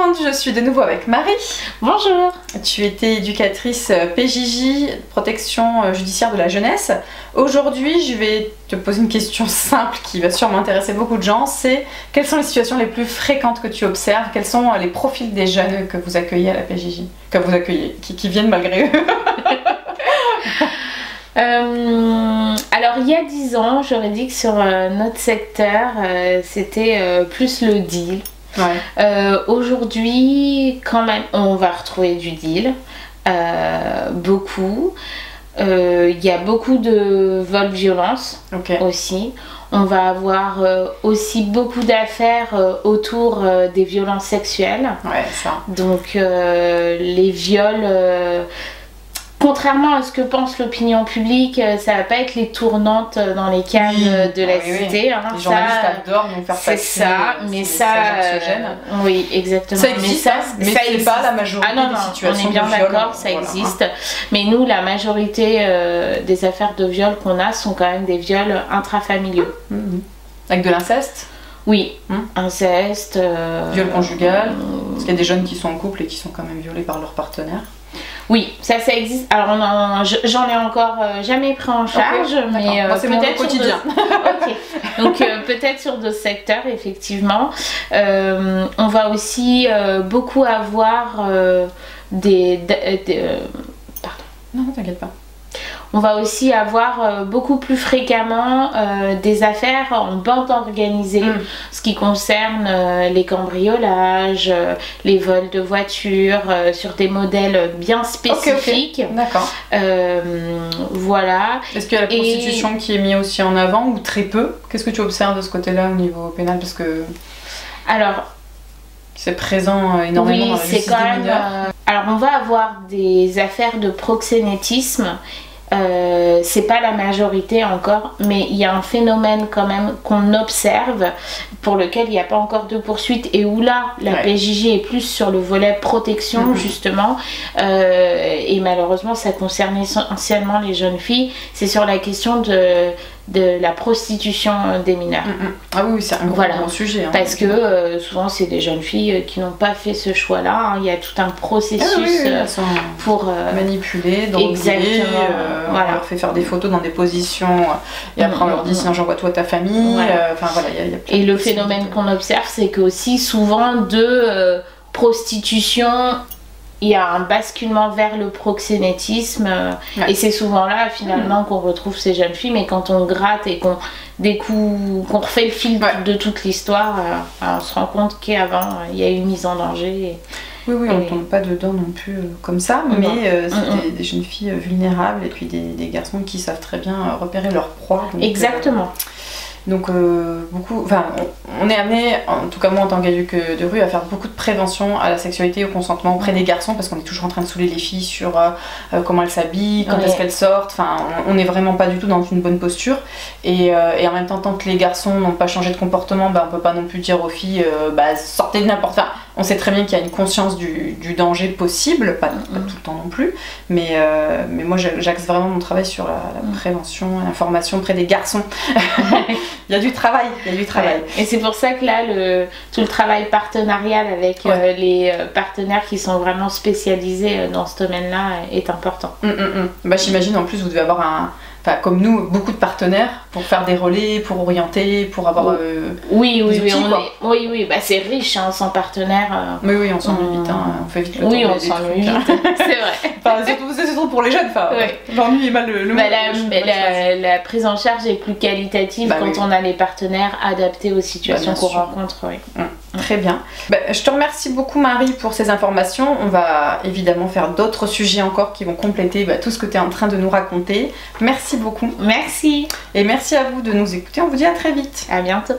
présente, je suis de nouveau avec Marie. Bonjour. Tu étais éducatrice PJJ, protection judiciaire de la jeunesse. Aujourd'hui, je vais te poser une question simple qui va sûrement intéresser beaucoup de gens. C'est quelles sont les situations les plus fréquentes que tu observes? Quels sont les profils des jeunes que vous accueillez à la PJJ? Que vous accueillez, qui viennent malgré eux. Alors il y a 10 ans, j'aurais dit que sur notre secteur, c'était plus le deal. Ouais. Aujourd'hui, quand même, on va retrouver du deal, beaucoup. Il y a beaucoup de vols-violences aussi. On va avoir aussi beaucoup d'affaires autour des violences sexuelles. Ouais, ça. Donc les viols... contrairement à ce que pense l'opinion publique, ça va pas être les tournantes dans les cannes de la cité. Hein, les journalistes adorent nous faire passer. C'est ça, mais ça... oui, exactement. Ça existe, mais c'est pas la majorité des situations. On est bien d'accord, ça existe. Mais nous, la majorité des affaires de viol qu'on a sont quand même des viols intrafamiliaux. Avec de l'inceste? Oui, inceste. Viol conjugal. Parce qu'il y a des jeunes qui sont en couple et qui sont quand même violés par leur partenaire. Oui, ça existe. Alors j'en ai encore jamais pris en charge, mais c'est mon quotidien. Donc peut-être sur d'autres secteurs, effectivement. On va aussi beaucoup avoir pardon. Non, t'inquiète pas. On va aussi avoir beaucoup plus fréquemment des affaires en bande organisée, ce qui concerne les cambriolages, les vols de voitures, sur des modèles bien spécifiques. D'accord. Voilà. Est-ce qu'il y a la prostitution qui est mise aussi en avant ou très peu? Qu'est-ce que tu observes de ce côté-là au niveau pénal? Parce que... Alors... c'est présent énormément dans la justice des mineurs. Alors on va avoir des affaires de proxénétisme. C'est pas la majorité encore, mais il y a un phénomène quand même qu'on observe, pour lequel il n'y a pas encore de poursuite, et où là la PJJ est plus sur le volet protection justement, et malheureusement ça concerne essentiellement les jeunes filles. C'est sur la question de la prostitution des mineurs. Ah oui, c'est un gros sujet. Hein. Parce que souvent c'est des jeunes filles qui n'ont pas fait ce choix-là. Il y a tout un processus pour manipuler, droguer, on leur fait faire des photos dans des positions et après on leur dit sinon j'envoie toi ta famille. Et le phénomène qu'on observe, c'est que aussi souvent de prostitution, il y a un basculement vers le proxénétisme, et c'est souvent là finalement qu'on retrouve ces jeunes filles. Mais quand on gratte et qu'on refait le fil de toute l'histoire, on se rend compte qu'avant il y a eu une mise en danger. Oui, on ne tombe pas dedans non plus comme ça, mais c'est des jeunes filles vulnérables et puis des garçons qui savent très bien repérer leur proie. Donc, exactement. Donc on est amené, en tout cas moi en tant qu'éduc de rue, à faire beaucoup de prévention à la sexualité et au consentement auprès des garçons, parce qu'on est toujours en train de saouler les filles sur comment elles s'habillent, quand est-ce qu'elles sortent. Enfin, on n'est vraiment pas du tout dans une bonne posture. Et en même temps, tant que les garçons n'ont pas changé de comportement, on peut pas non plus dire aux filles sortez de n'importe quoi. On sait très bien qu'il y a une conscience du danger possible, pas tout le temps non plus, mais moi j'axe vraiment mon travail sur la prévention, l'information auprès des garçons. Il y a du travail, Et c'est pour ça que là, tout le travail partenarial avec les partenaires qui sont vraiment spécialisés dans ce domaine-là est important. J'imagine en plus vous devez avoir comme nous, beaucoup de partenaires pour faire des relais, pour orienter, pour avoir oui, c'est riche sans partenaire. Oui, on s'ennuie vite, on fait vite le tour. Oui, on s'ennuie vite, c'est vrai. C'est surtout pour les jeunes, l'ennui est mal le mot. La prise en charge est plus qualitative quand on a les partenaires adaptés aux situations qu'on rencontre. Très bien. Je te remercie beaucoup Marie pour ces informations. On va évidemment faire d'autres sujets encore qui vont compléter tout ce que tu es en train de nous raconter. Merci beaucoup. Merci. Et merci à vous de nous écouter. On vous dit à très vite. À bientôt.